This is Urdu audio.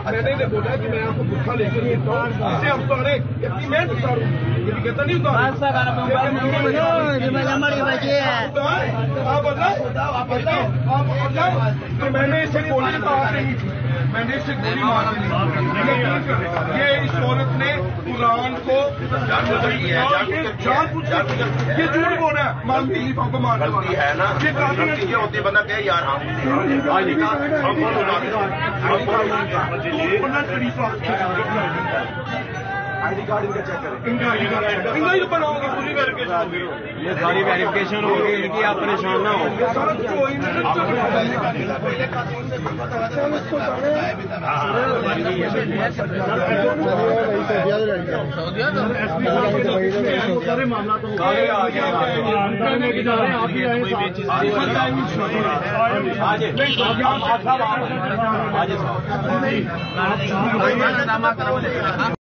میں نے بولا کہ میں آپ کو بھوکا لے کر دیتا ہوں، اسے ہم اتارے اتنی محنت اتاروں، یہ بھی کہتا نہیں اتارا تو میں نے اسے گولی مار دی، میں نے اسے گولی مار دی۔ یہ اس عورت نے قرآن کو جان پوچھ یہ جھوٹ بول رہا ہے، مانتی کو مارتی ہے نا، یہ ہوتی بندہ کہ یار آئی ڈی کارڈ ان کا چیک کریں، ان کا بناؤ گے پوری ویریفکیشن، یہ ساری ویریفکیشن ہوگی ان کی، آپ پریشان نہ ہو۔